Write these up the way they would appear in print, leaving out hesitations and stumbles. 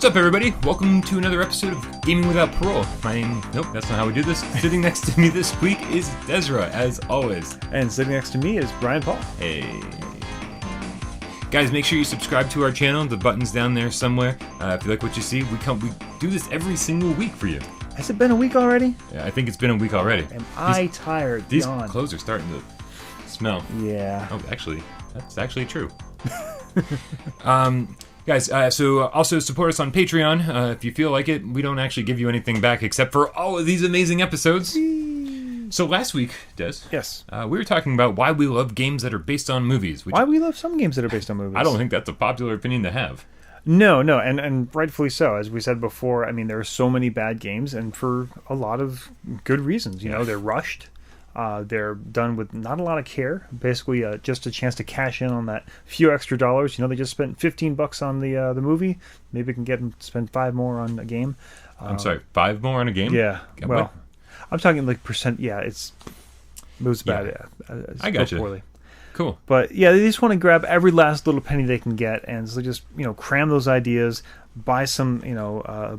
What's up, everybody? Welcome to another episode of Gaming Without Parole. Nope, that's not how we do this. Sitting next to me this week is Dezrah, as always. And sitting next to me is Brian Paul. Hey. Guys, make sure you subscribe to our channel. The button's down there somewhere. If you like what you see, we do this every single week for you. Has it been a week already? Yeah, I think it's been a week already. Am I tired? These clothes are starting to smell. Yeah. Oh, actually, that's actually true. Guys, so also support us on Patreon if you feel like it. We don't actually give you anything back except for all of these amazing episodes. So last week, Des, yes, we were talking about why we love games that are based on movies. Why we love some games that are based on movies. I don't think that's a popular opinion to have. No, and rightfully so. As we said before, I mean, there are so many bad games, and for a lot of good reasons. You know, they're rushed. They're done with not a lot of care. Basically, just a chance to cash in on that few extra dollars. You know, they just spent $15 on the movie. Maybe we can get them to spend $5 more on a game. I'm sorry, $5 more on a game? Yeah. Well, what? I'm talking like percent. Yeah, it was bad. Yeah. I got you. Poorly. Cool. But yeah, they just want to grab every last little penny they can get, and so just cram those ideas, buy some,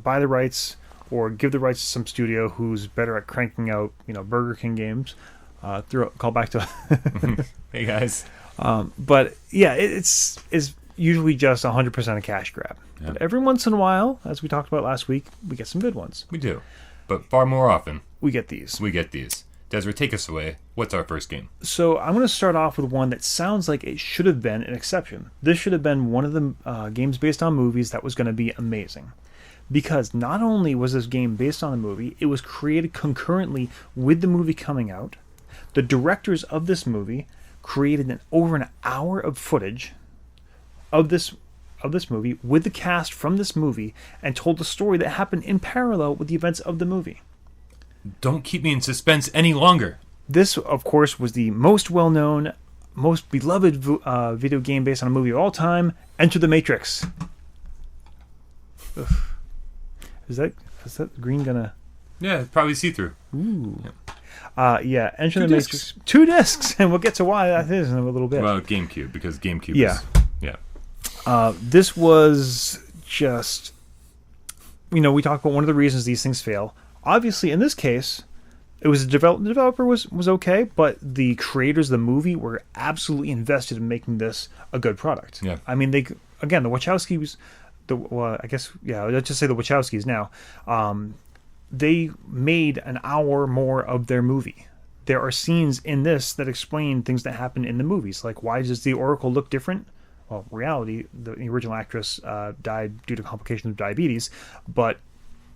buy the rights. Or give the rights to some studio who's better at cranking out, Burger King games. Call back to hey guys. But yeah, it's usually just 100% a cash grab. Yeah. But every once in a while, as we talked about last week, we get some good ones. We do, but far more often we get these. Dezrah, take us away. What's our first game? So I'm going to start off with one that sounds like it should have been an exception. This should have been one of the games based on movies that was going to be amazing. Because not only was this game based on the movie, it was created concurrently with the movie coming out. The directors of this movie created over an hour of footage of this movie with the cast from this movie and told the story that happened in parallel with the events of the movie. Don't keep me in suspense any longer. This, of course, was the most well-known, most beloved video game based on a movie of all time, Enter the Matrix. Ugh. Is that green gonna? Yeah, it's probably see-through. Ooh. Yeah. Enter the Matrix. 2 discs, and we'll get to why that is in a little bit. Well, GameCube, because GameCube is... This was just... we talked about one of the reasons these things fail. Obviously, in this case, it was the developer was okay, but the creators of the movie were absolutely invested in making this a good product. Yeah. I mean, the Wachowskis... let's just say the Wachowskis now. They made an hour more of their movie. There are scenes in this that explain things that happen in the movies. Like, why does the Oracle look different? Well, in reality, the original actress died due to complications of diabetes, but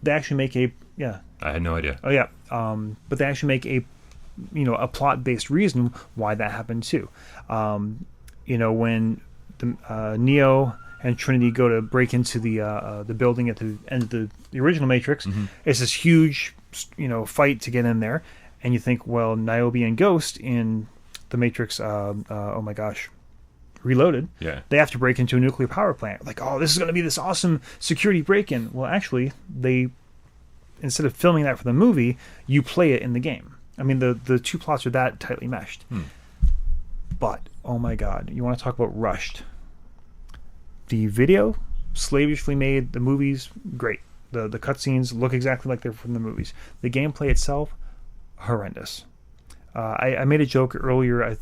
they actually make a... Yeah. I had no idea. Oh, yeah. But they actually make a plot-based reason why that happened, too. When the Neo... and Trinity go to break into the building at the end of the original Matrix. Mm-hmm. It's this huge, fight to get in there, and you think, well, Niobe and Ghost in the Matrix, Reloaded. Yeah, they have to break into a nuclear power plant. Like, oh, this is going to be this awesome security break-in. Well, actually, they instead of filming that for the movie, you play it in the game. I mean, the two plots are that tightly meshed. But oh my God, you want to talk about rushed? The video, slavishly made. The movies, great. The cutscenes look exactly like they're from the movies. The gameplay itself, horrendous. I made a joke earlier, I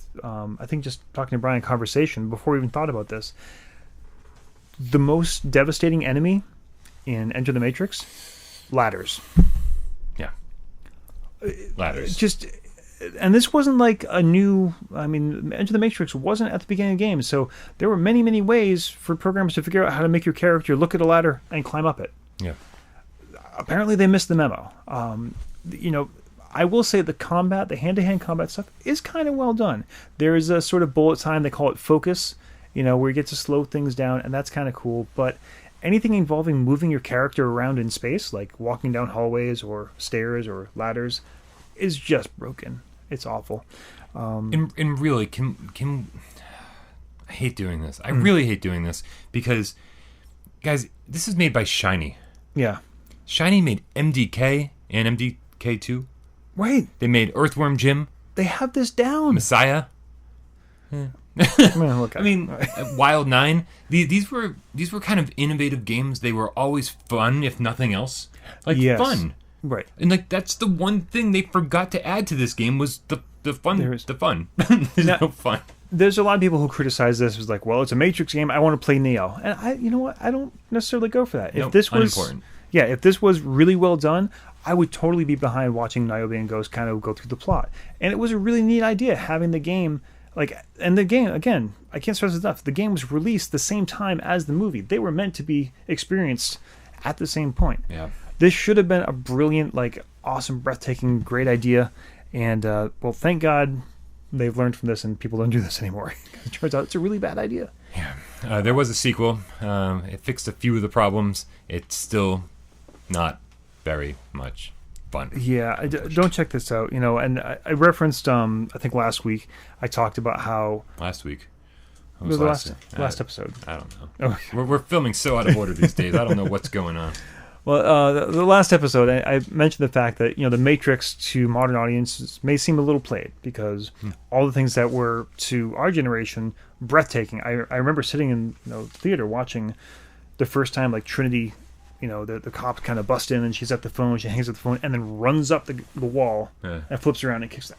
think just talking to Brian in conversation, before we even thought about this. The most devastating enemy in Enter the Matrix, ladders. Yeah. Ladders. And this wasn't like a new... I mean, Enter the Matrix wasn't at the beginning of the game, so there were many, many ways for programmers to figure out how to make your character look at a ladder and climb up it. Yeah. Apparently they missed the memo. I will say the combat, the hand-to-hand combat stuff, is kind of well done. There is a sort of bullet time, they call it focus, where you get to slow things down, and that's kind of cool, but anything involving moving your character around in space, like walking down hallways or stairs or ladders, is just broken. It's awful. And really, can I hate doing this. I really hate doing this because, guys, this is made by Shiny. Yeah. Shiny made MDK and MDK2. Right. They made Earthworm Jim. They have this down. Messiah. I'm gonna look at I mean, Wild 9. These were kind of innovative games. They were always fun, if nothing else. Like Yes. fun. Right. And like that's the one thing they forgot to add to this game was the fun. The fun. There's no fun. There's a lot of people who criticize this as like, well, it's a Matrix game. I want to play Neo, and you know what? I don't necessarily go for that. Nope, If this was, unimportant. yeah, if this was really well done, I would totally be behind watching Niobe and Ghost kind of go through the plot. And it was a really neat idea having the game and the game again. I can't stress enough. The game was released the same time as the movie. They were meant to be experienced at the same point. Yeah. This should have been a brilliant, awesome, breathtaking, great idea. And well, thank God they've learned from this and people don't do this anymore. It turns out it's a really bad idea. Yeah. There was a sequel. It fixed a few of the problems. It's still not very much fun. Yeah, don't check this out. And I referenced, I think last week, I talked about how... Last week? It was the last episode. I don't know. We're filming so out of order these days. I don't know what's going on. Well, the last episode, I mentioned the fact that the Matrix to modern audiences may seem a little played because all the things that were to our generation breathtaking. I remember sitting in theater watching the first time Trinity, the cops kind of bust in and she's at the phone, she hangs up the phone and then runs up the wall and flips around and kicks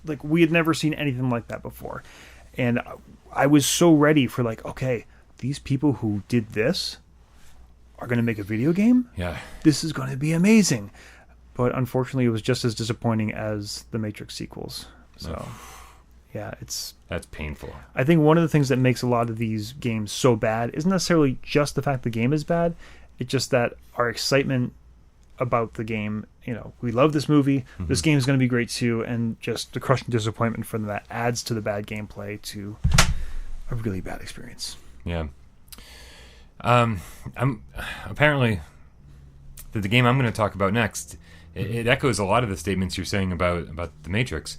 that. We had never seen anything like that before, and I was so ready for okay, these people who did this are going to make a video game? Yeah. This is going to be amazing. But unfortunately, it was just as disappointing as the Matrix sequels. So, yeah, That's painful. I think one of the things that makes a lot of these games so bad isn't necessarily just the fact the game is bad. It's just that our excitement about the game, we love this movie, this game is going to be great too, and just the crushing disappointment from that adds to the bad gameplay to a really bad experience. Yeah. I'm apparently the game I'm going to talk about next. It echoes a lot of the statements you're saying about the Matrix,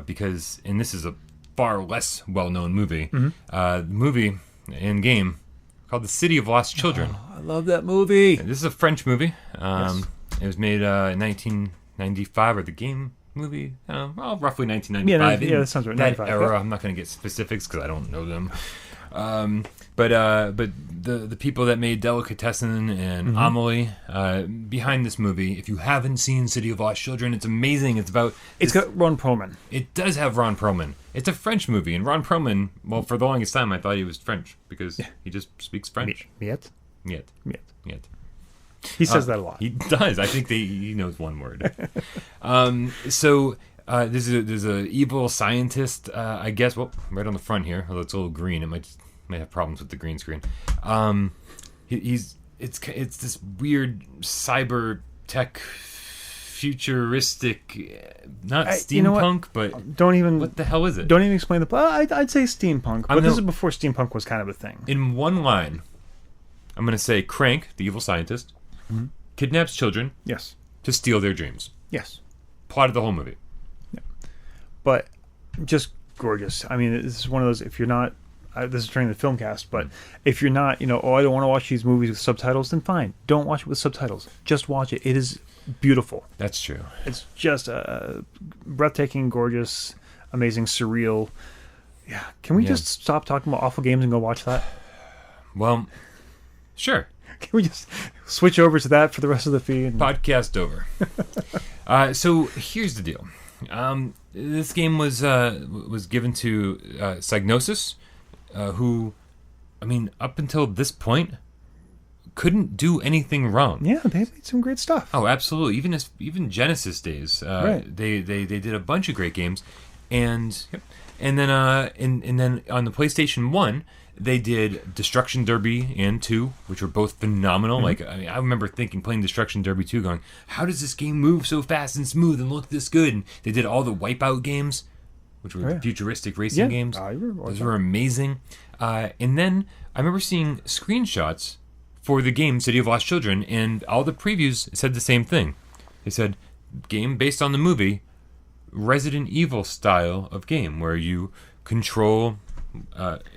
because this is a far less well-known movie. The movie in game called The City of Lost Children. Oh, I love that movie. This is a French movie. Yes. It was made in 1995, or the game movie, roughly 1995. Yeah, that sounds right. That 95, era. yeah. I'm not going to get specifics because I don't know them. But the people that made Delicatessen and Amelie behind this movie, if you haven't seen City of Lost Children, it's amazing. It's got Ron Perlman. It does have Ron Perlman. It's a French movie, and Ron Perlman, well, for the longest time I thought he was French because he just speaks French. Miet. Yet. He says that a lot. He does. I think he knows one word. So there's a evil scientist, I guess. Well, right on the front here, although it's a little green, it might have problems with the green screen. It's this weird cyber tech, futuristic, not steampunk, but don't even. What the hell is it? Don't even explain the plot. I'd say steampunk, but this is before steampunk was kind of a thing. In one line, I'm going to say Crank, the evil scientist, kidnaps children. Yes. To steal their dreams. Yes. Plot of the whole movie. Yeah. But just gorgeous. I mean, this is one of those. If you're not, this is during the film cast, but if you're not, I don't want to watch these movies with subtitles, then fine. Don't watch it with subtitles. Just watch it. It is beautiful. That's true. It's just breathtaking, gorgeous, amazing, surreal. Yeah. Can we just stop talking about awful games and go watch that? Well, sure. Can we just switch over to that for the rest of the feed? Podcast over. So here's the deal. This game was given to Psygnosis, who, up until this point, couldn't do anything wrong. Yeah, they made some great stuff. Oh, absolutely. Even Genesis days, right. They did a bunch of great games, and then on the PlayStation 1. They did Destruction Derby and 2, which were both phenomenal. I remember playing Destruction Derby 2, going, how does this game move so fast and smooth and look this good? And they did all the Wipeout games, which were the futuristic racing games. Those were amazing. And then I remember seeing screenshots for the game City of Lost Children, and all the previews said the same thing. They said, game based on the movie, Resident Evil style of game, where you control...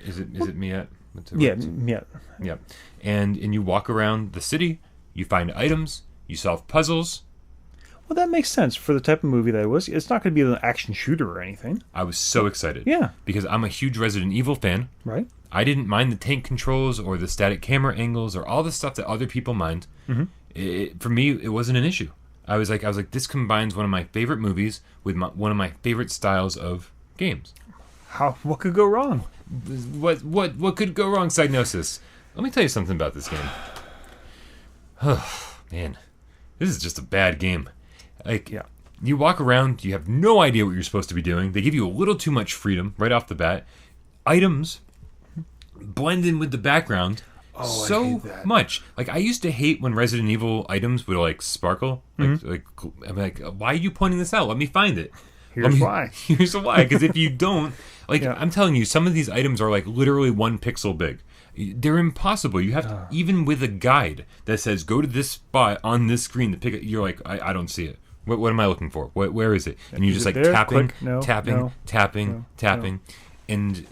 is it Miet? Miet. Yeah. And you walk around the city, you find items, you solve puzzles. Well, that makes sense for the type of movie that it was. It's not going to be an action shooter or anything. I was so excited. Yeah. Because I'm a huge Resident Evil fan. Right. I didn't mind the tank controls or the static camera angles or all the stuff that other people mind. For me, it wasn't an issue. I was like, this combines one of my favorite movies with one of my favorite styles of games. What could go wrong? What could go wrong, Psygnosis? Let me tell you something about this game. Oh, man. This is just a bad game. Like, Yeah. You walk around, you have no idea what you're supposed to be doing. They give you a little too much freedom right off the bat. Items blend in with the background I so hate that. much. Like, I used to hate when Resident Evil items would, like, sparkle. Like, I'm like, why are you pointing this out? Let me find it. Here's why. Here's why. Because if you don't, like, Yeah. I'm telling you, some of these items are, like, literally 1 pixel big. They're impossible. You have to, even with a guide that says, go to this spot on this screen to pick it, you're like, I don't see it. What am I looking for? Where is it? And you're Is just it like there? tapping, Click. No, tapping, no, tapping, tapping. And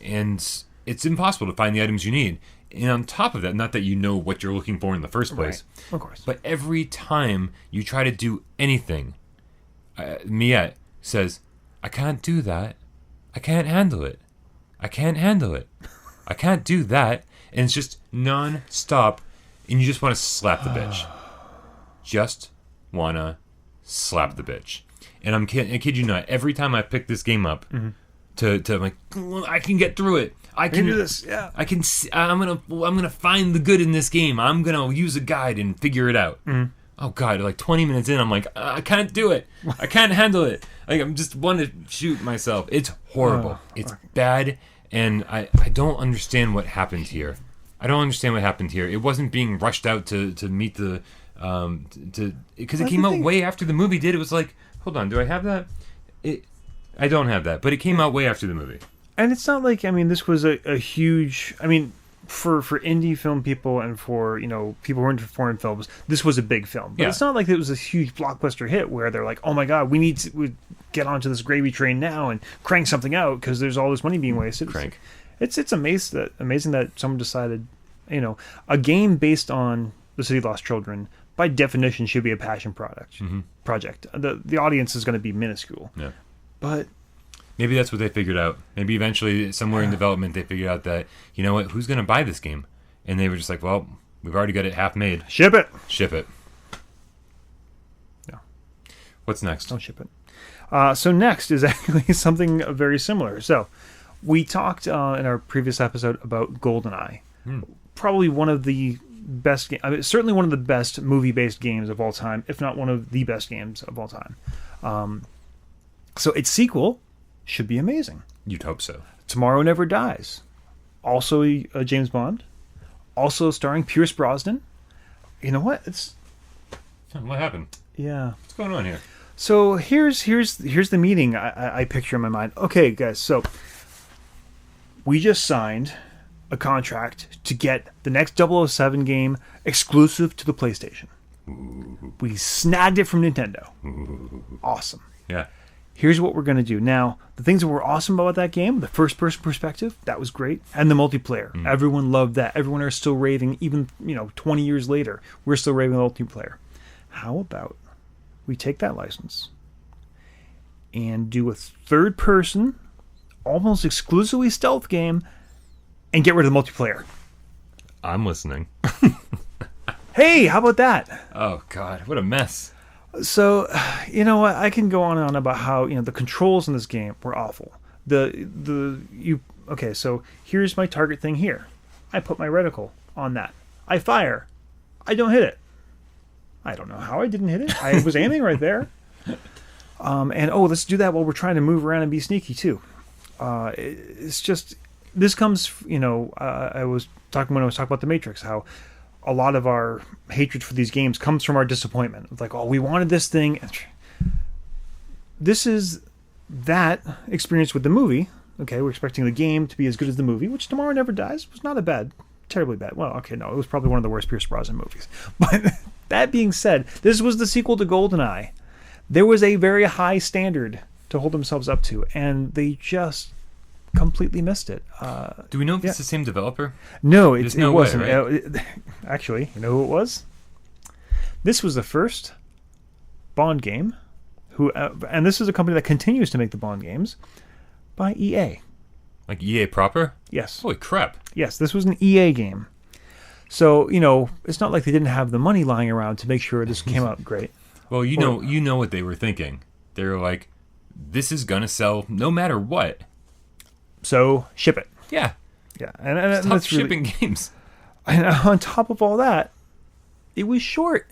it's impossible to find the items you need. And on top of that, not that you know what you're looking for in the first place, Right. Of course. but every time you try to do anything, Miette says, I can't do that. I can't handle it. I can't handle it. I can't do that. And it's just non-stop. And you just want to slap the bitch. Just want to slap the bitch. And I kid you not, every time I pick this game up, to I'm like, I can get through it. I can do this. Yeah. I can. I'm gonna find the good in this game. I'm gonna use a guide and figure it out. Oh God! Like 20 minutes in, I'm like, I can't do it. I can't handle it. Like I'm just want to shoot myself. It's horrible. It's bad, and I don't understand what happened here. I don't understand what happened here. It wasn't being rushed out to meet the because it came out way after the movie did. It was like, hold on, do I have that? I don't have that, but it came out way after the movie. And it's not like, I mean, this was a huge, I mean, for indie film people and for, people who are into foreign films, this was a big film. But it's not like it was a huge blockbuster hit where they're like, oh my God, we need to get onto this gravy train now and crank something out because there's all this money being wasted. Crank. It's amazing that someone decided, a game based on The City of Lost Children, by definition, should be a passion project. The audience is going to be minuscule. Yeah. But maybe that's what they figured out. Maybe eventually, somewhere in development, they figured out that, you know what, who's going to buy this game? And they were just like, well, we've already got it half made. ship it. Ship it. No. What's next? Don't ship it. So next is actually something very similar. So we talked in our previous episode about GoldenEye. Probably one of the best certainly one of the best movie-based games of all time, if not one of the best games of all time. So its sequel should be amazing. You'd hope so. Tomorrow Never Dies. Also a James Bond. Also starring Pierce Brosnan. You know what? What happened? Yeah. What's going on here? So here's the meeting I picture in my mind. Okay, guys, so we just signed a contract to get the next 007 game exclusive to the PlayStation. Ooh. We snagged it from Nintendo. Ooh. Awesome. Yeah. Here's what we're going to do. Now, the things that were awesome about that game, the first-person perspective, that was great. And the multiplayer. Everyone loved that. Everyone is still raving, even 20 years later, we're still raving the multiplayer. How about we take that license and do a third-person, almost exclusively stealth game, and get rid of the multiplayer? I'm listening. Hey, how about that? Oh, God. What a mess. So, you know what? I can go on and on about how the controls in this game were awful. Okay, so here's my target thing here. I put my reticle on that. I fire. I don't hit it. I don't know how I didn't hit it. I was aiming right there. Let's do that while we're trying to move around and be sneaky too. It's just this comes. I was talking about The Matrix, how a lot of our hatred for these games comes from our disappointment. It's like, oh, we wanted this thing. This is that experience with the movie. Okay, we're expecting the game to be as good as the movie, which Tomorrow Never Dies was not terribly bad. Well, okay, no, it was probably one of the worst Pierce Brosnan movies. But that being said, this was the sequel to GoldenEye. There was a very high standard to hold themselves up to, and they just completely missed it. Do we know if it's the same developer? No, it wasn't. Way, right? Actually, you know who it was? This was the first Bond game who, and this is a company that continues to make the Bond games, by EA. Like EA proper? Yes. Holy crap. Yes, this was an EA game. So, you know, it's not like they didn't have the money lying around to make sure this came out great. Well, you know what they were thinking. They were like, this is going to sell no matter what. So, ship it. Yeah. Yeah. And Stop that's shipping games. And on top of all that, it was short.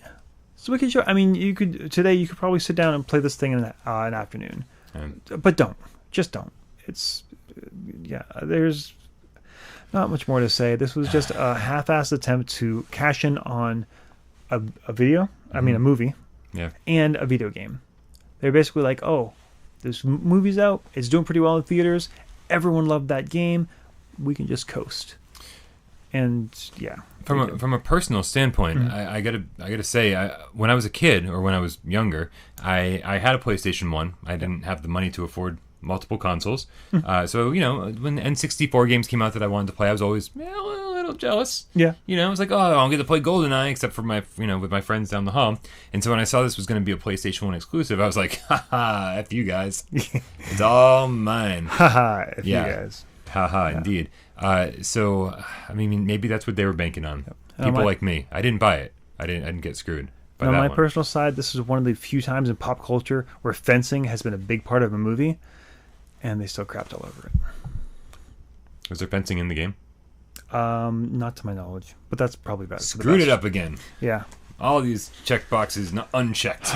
So we could show. I mean, you could probably sit down and play this thing in an afternoon, but don't. Just don't. It's there's not much more to say. This was just a half-assed attempt to cash in on a video. I mean, a movie. Yeah. And a video game. They're basically like, oh, this movie's out. It's doing pretty well in theaters. Everyone loved that game. We can just coast. And yeah. From a personal standpoint, I gotta say, when I was a kid or when I was younger, I had a PlayStation 1. I didn't have the money to afford multiple consoles. So, you know, when N64 games came out that I wanted to play, I was always a little jealous. Yeah. You know, I was like, oh, I don't get to play GoldenEye except for with my friends down the hall. And so when I saw this was going to be a PlayStation 1 exclusive, I was like, haha, F you guys. It's all mine. Haha, F you guys. Haha, Yeah. indeed. So, I mean, maybe that's what they were banking on. Yep. People like me. I didn't buy it. I didn't get screwed by On that my one. personal side, this is one of the few times in pop culture where fencing has been a big part of a movie, and they still crapped all over it. Was there fencing in the game? Not to my knowledge, but that's probably better. Screwed it up again. Yeah. All these check boxes not unchecked.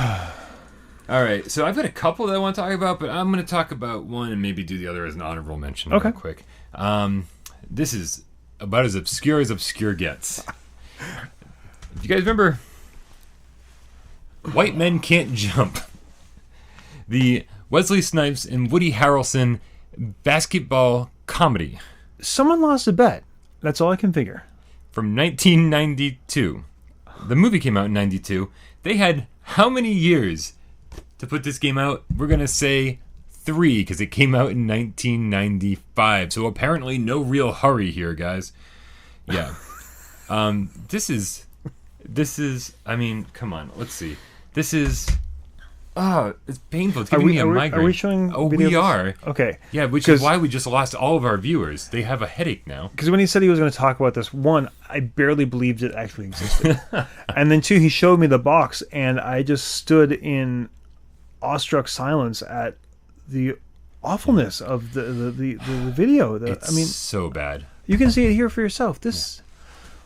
All right, so I've got a couple that I want to talk about, but I'm going to talk about one and maybe do the other as an honorable mention real quick. This is about as obscure gets. If you guys remember White Men Can't Jump, the Wesley Snipes and Woody Harrelson basketball comedy Someone lost a bet. That's all I can figure. from 1992. The movie came out in 92. They had how many years to put this game out? We're going to say 3 because it came out in 1995. So apparently no real hurry here, guys. Yeah. This is, I mean, come on, let's see. This is, it's painful. It's giving me a migraine. Are we showing Oh, videos? we are. Okay. Yeah, which is why we just lost all of our viewers. They have a headache now. Because when he said he was going to talk about this, one, I barely believed it actually existed. And then two, he showed me the box, and I just stood in awestruck silence at the awfulness of the video. It's so bad. You can see it here for yourself. This...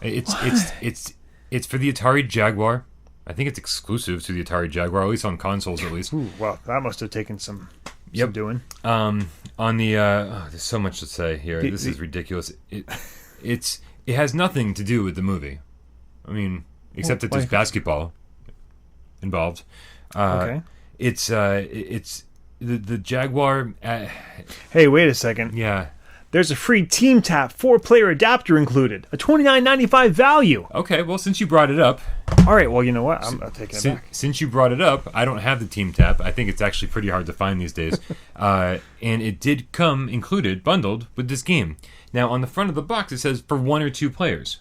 It's for the Atari Jaguar. I think it's exclusive to the Atari Jaguar, at least on consoles, at least. Ooh, wow, that must have taken some doing. On the there's so much to say here. This is ridiculous. It has nothing to do with the movie. I mean, except that there's basketball involved. Okay. It's the Jaguar. Hey, wait a second. Yeah. There's a free Team Tap 4-player adapter included. A $29.95 value. Okay, well, since you brought it up... All right, well, you know what? I'm taking it back. Since you brought it up, I don't have the Team Tap. I think it's actually pretty hard to find these days. And it did come included, bundled, with this game. Now, on the front of the box, it says for 1 or 2 players.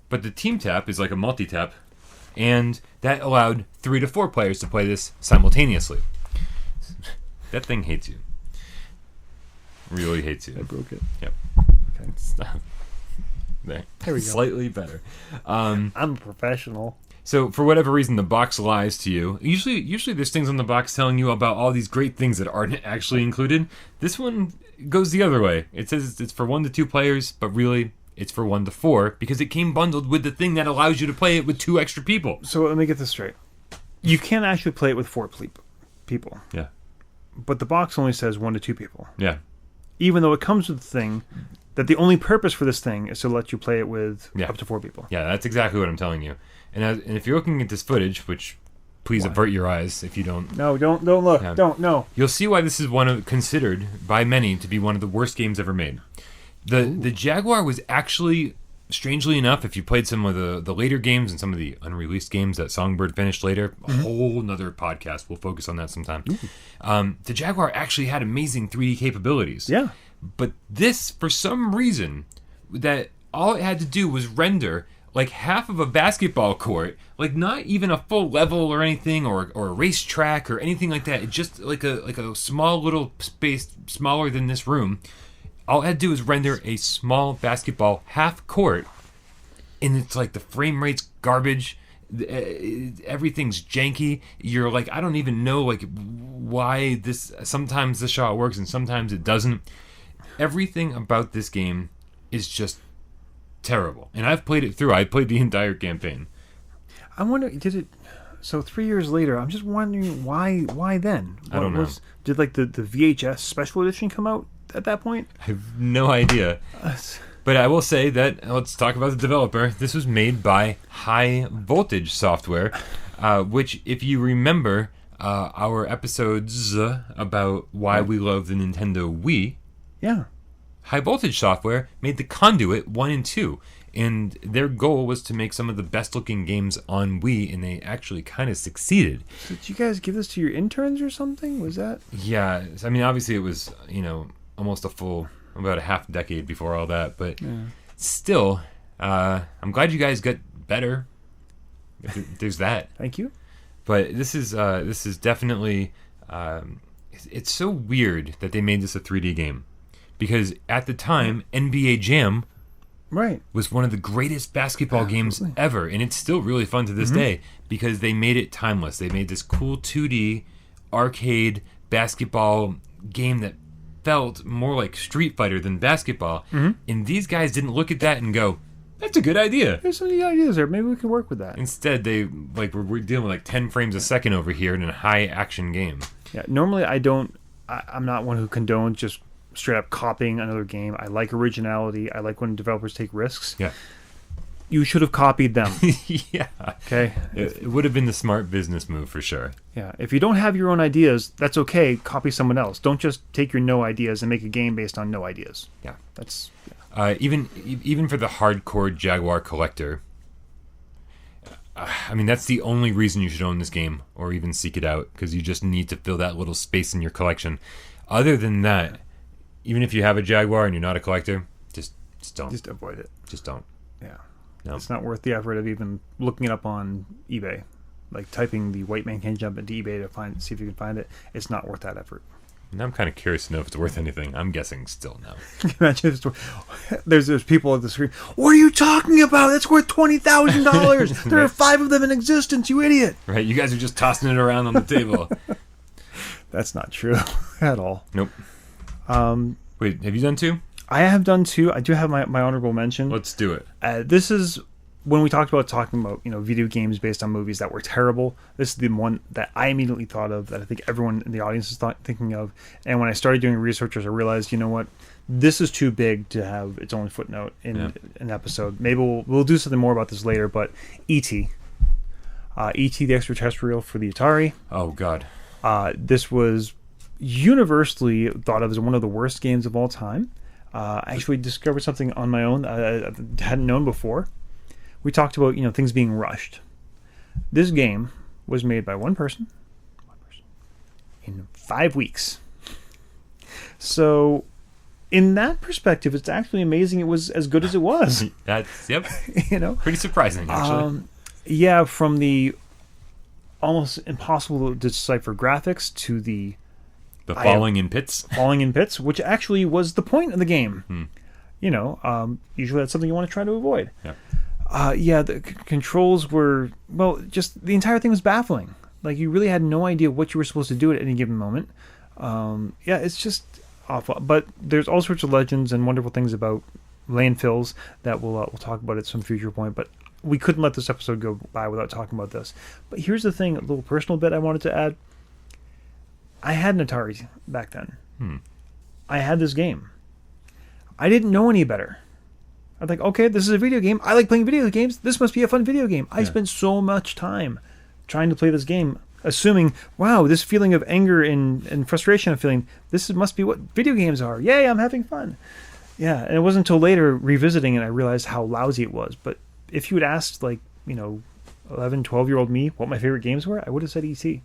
But the Team Tap is like a multi-tap, and that allowed 3 to 4 players to play this simultaneously. That thing hates you. Really hates you. I broke it. Yep. Okay. Stop. There we go. Slightly better. I'm a professional. So for whatever reason, the box lies to you. Usually there's things on the box telling you about all these great things that aren't actually included. This one goes the other way. It says it's for 1 to 2 players, but really it's for 1 to 4 because it came bundled with the thing that allows you to play it with 2 extra people. So let me get this straight. You can't actually play it with 4 people. Yeah. But the box only says 1 to 2 people. Yeah. Even though it comes with the thing that the only purpose for this thing is to let you play it with up to 4 people. Yeah, that's exactly what I'm telling you. And if you're looking at this footage, which please avert your eyes if you don't. No, don't look. Yeah. Don't, no. You'll see why this is considered by many to be one of the worst games ever made. The Jaguar was actually, strangely enough, if you played some of the later games and some of the unreleased games that Songbird finished later, a whole nother podcast, we'll focus on that sometime. The Jaguar actually had amazing 3D capabilities. Yeah. But this, for some reason, that all it had to do was render like half of a basketball court, like not even a full level or anything, or a racetrack or anything like that. It's just like a small little space, smaller than this room. All I had to do is render a small basketball half court, and it's like the frame rate's garbage. Everything's janky. You're like, I don't even know like why this. Sometimes this shot works and sometimes it doesn't. Everything about this game is just terrible, and I've played it through. I played the entire campaign. I wonder, did it? So 3 years later, I'm just wondering why then? I don't know. Did like the VHS special edition come out at that point? I have no idea. But I will say that, let's talk about the developer. This was made by High Voltage Software, which, if you remember our episodes about why we love the Nintendo Wii, yeah, High Voltage Software made the Conduit 1 and 2, and their goal was to make some of the best-looking games on Wii, and they actually kind of succeeded. Did you guys give this to your interns or something? Was that? Yeah, I mean, obviously it was, almost about a half decade before all that, but still, I'm glad you guys got better. There's that. Thank you. But this is definitely, it's so weird that they made this a 3D game. Because at the time, NBA Jam was one of the greatest basketball games ever. And it's still really fun to this day because they made it timeless. They made this cool 2D arcade basketball game that felt more like Street Fighter than basketball. And these guys didn't look at that and go, that's a good idea. There's some neat ideas there. Maybe we can work with that. Instead, we're dealing with like 10 frames a second over here in a high action game. Yeah, normally I'm not one who condones just straight up copying another game. I like originality. I like when developers take risks. Yeah. You should have copied them. Yeah. Okay. It would have been the smart business move for sure. Yeah. If you don't have your own ideas, that's okay. Copy someone else. Don't just take your no ideas and make a game based on no ideas. Yeah. That's even for the hardcore Jaguar collector. I mean, that's the only reason you should own this game or even seek it out, because you just need to fill that little space in your collection. Other than that, even if you have a Jaguar and you're not a collector, just don't. Just avoid it. Just don't. Yeah. No. It's not worth the effort of even looking it up on eBay. Like typing the White Man Can't Jump into eBay to see if you can find it. It's not worth that effort. Now I'm kind of curious to know if it's worth anything. I'm guessing still no. Imagine there's people at the screen. What are you talking about? That's worth $20,000. There are 5 of them in existence, you idiot. Right, you guys are just tossing it around on the table. That's not true at all. Nope. Wait, have you done 2? I have done 2. I do have my honorable mention. Let's do it. This is when we talking about video games based on movies that were terrible. This is the one that I immediately thought of, that I think everyone in the audience is thinking of. And when I started doing research, I realized, you know what, this is too big to have its own footnote in an episode. Maybe we'll do something more about this later. But E.T. E.T. the Extraterrestrial for the Atari. Oh God. This was universally thought of as one of the worst games of all time. I actually discovered something on my own I hadn't known before. We talked about things being rushed. This game was made by one person in 5 weeks. So, in that perspective, it's actually amazing it was as good as it was. That's pretty surprising actually. Yeah, from the almost impossible to decipher graphics to the falling in pits, which actually was the point of the game. Usually that's something you want to try to avoid. The controls were, just the entire thing was baffling. Like, you really had no idea what you were supposed to do at any given moment. It's just awful. But there's all sorts of legends and wonderful things about landfills that we'll talk about at some future point. But we couldn't let this episode go by without talking about this. But here's the thing, a little personal bit I wanted to add. I had an Atari back then. I had this game. I didn't know any better. I was like, okay, this is a video game. I like playing video games. This must be a fun video game. I spent so much time trying to play this game, assuming, wow, this feeling of anger and frustration I'm feeling, must be what video games are. Yay, I'm having fun. Yeah, and it wasn't until later, revisiting it, I realized how lousy it was. But if you had asked, 11, 12-year-old me what my favorite games were, I would have said E.T.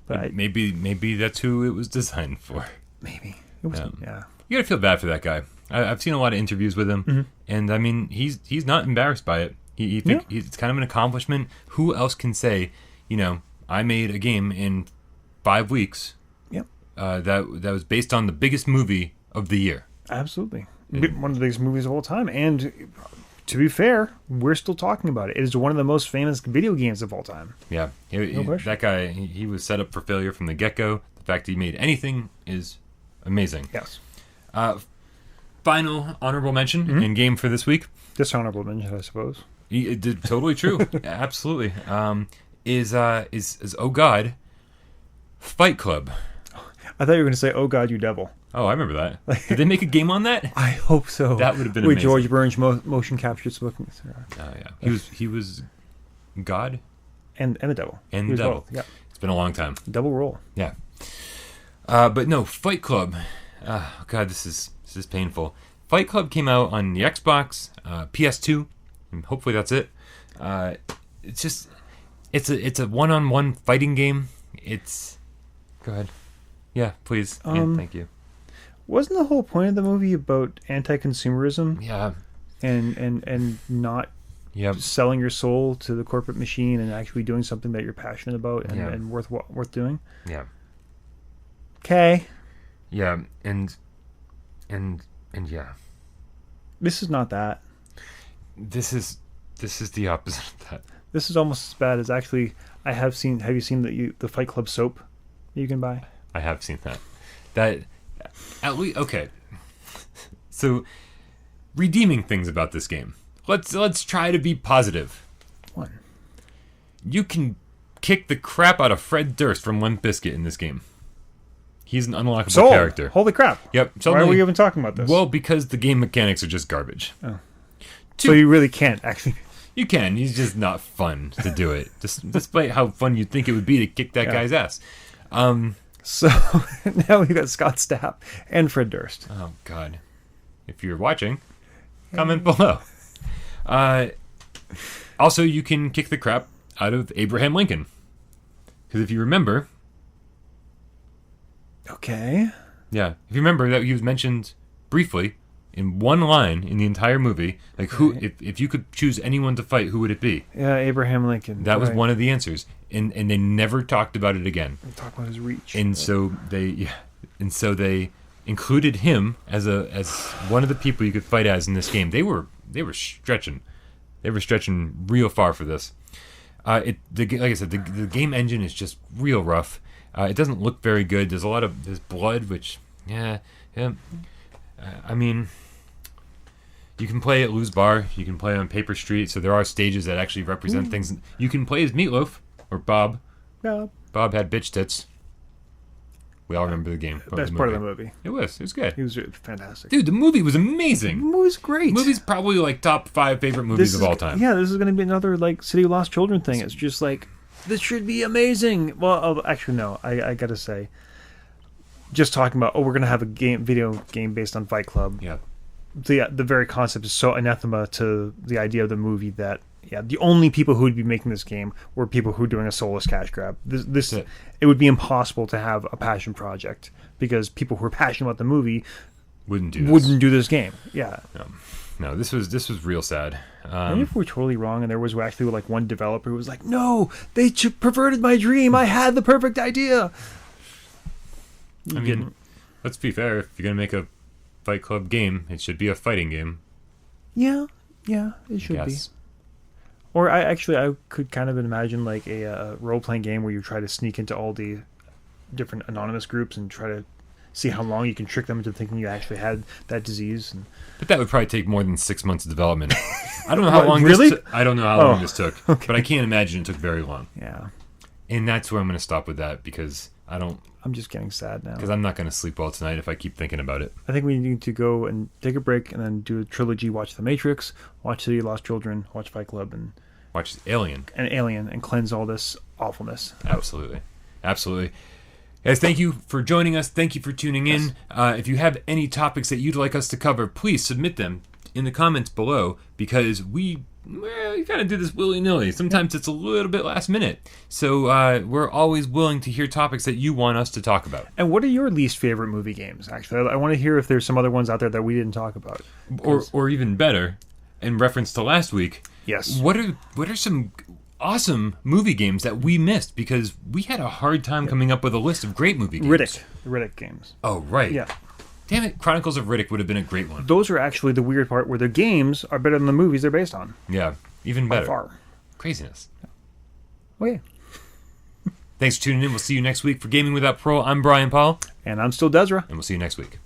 But maybe that's who it was designed for. Maybe. It was, You gotta feel bad for that guy. I've seen a lot of interviews with him, and I mean, he's not embarrassed by it. It's kind of an accomplishment. Who else can say, I made a game in 5 weeks? Yep. That was based on the biggest movie of the year. Absolutely. One of the biggest movies of all time. And to be fair, we're still talking about it. It is one of the most famous video games of all time. Yeah. That guy, he was set up for failure from the get-go. The fact that he made anything is amazing. Yes. Final honorable mention in game for this week. Dishonorable mention, I suppose. Totally true. Absolutely. Is oh God, Fight Club. I thought you were going to say, "Oh God, you devil." Oh, I remember that. Did they make a game on that? I hope so. That would have been with amazing. George Burns motion capture smoking. Yeah. He was God and the devil. And the devil. Both. Yeah. It's been a long time. Double roll. Yeah. But no, Fight Club. God, this is painful. Fight Club came out on the Xbox, PS2, and hopefully that's it. It's a one-on-one fighting game. Go ahead. Yeah, please. Thank you. Wasn't the whole point of the movie about anti-consumerism? Yeah. And not selling your soul to the corporate machine and actually doing something that you're passionate about and worth doing? Yeah. Okay. Yeah, and yeah. This is not that. This is the opposite of that. This is almost as bad as actually. Have you seen the Fight Club soap you can buy? I have seen that. That at least okay. So, redeeming things about this game. Let's try to be positive. One. You can kick the crap out of Fred Durst from Limp Bizkit in this game. He's an unlockable character. Holy crap. Yep. Why are we even talking about this? Well, because the game mechanics are just garbage. Oh. So you really can't actually. You can. He's just not fun to do it. Despite how fun you'd think it would be to kick that guy's ass. So now we've got Scott Stapp and Fred Durst. Oh, God. If you're watching, comment below. Also, you can kick the crap out of Abraham Lincoln. Because if you remember... Okay. Yeah. If you remember that he was mentioned briefly in one line in the entire movie, like who, if you could choose anyone to fight, who would it be? Yeah, Abraham Lincoln. That was one of the answers, and they never talked about it again. They talked about his reach, and so they included him as one of the people you could fight as in this game. They were stretching real far for this. Like I said, the game engine is just real rough. It doesn't look very good. There's blood, which I mean, you can play at Lou's Bar. You can play on Paper Street. So there are stages that actually represent things. You can play as Meatloaf or Bob. Yeah. Bob had bitch tits. We all remember the game. Best part of the movie. It was good. He was fantastic. Dude, the movie was amazing. The movie's great. The movie's probably like top 5 favorite movies of all time. Yeah, this is going to be another like City of Lost Children thing. It's just like, this should be amazing. Well, actually, no. I got to say, just talking about, we're going to have a video game based on Fight Club. Yeah. The very concept is so anathema to the idea of the movie that the only people who would be making this game were people who were doing a soulless cash grab. It would be impossible to have a passion project because people who are passionate about the movie wouldn't do this game. Yeah. No, this was real sad. Maybe if we're totally wrong and there was actually like one developer who was like, no, they perverted my dream. I had the perfect idea. I mean, let's be fair. If you're going to make a Fight Club game, it should be a fighting game. Yeah, it should be. Or I could kind of imagine like a role-playing game where you try to sneak into all the different anonymous groups and try to see how long you can trick them into thinking you actually had that disease. But that would probably take more than 6 months of development. I don't know how long I don't know how long this took, but I can't imagine it took very long. Yeah. And that's where I'm going to stop with that because I'm just getting sad now. Because I'm not going to sleep well tonight if I keep thinking about it. I think we need to go and take a break and then do a trilogy. Watch The Matrix, watch City of Lost Children, watch Fight Club, and watch Alien. And cleanse all this awfulness. Absolutely. Guys, thank you for joining us. Thank you for tuning in. If you have any topics that you'd like us to cover, please submit them in the comments below because we well, you gotta do this willy-nilly. Sometimes it's a little bit last minute. So we're always willing to hear topics that you want us to talk about. And what are your least favorite movie games, actually? I want to hear if there's some other ones out there that we didn't talk about. Or even better, in reference to last week, Yes. what are some awesome movie games that we missed? Because we had a hard time coming up with a list of great movie games. The Riddick games. Oh, right. Yeah. Damn it, Chronicles of Riddick would have been a great one. Those are actually the weird part where the games are better than the movies they're based on. Yeah, even By better. far. Craziness. Okay. Thanks for tuning in. We'll see you next week for Gaming Without Pro. I'm Brian Paul. And I'm still Dezrah. And we'll see you next week.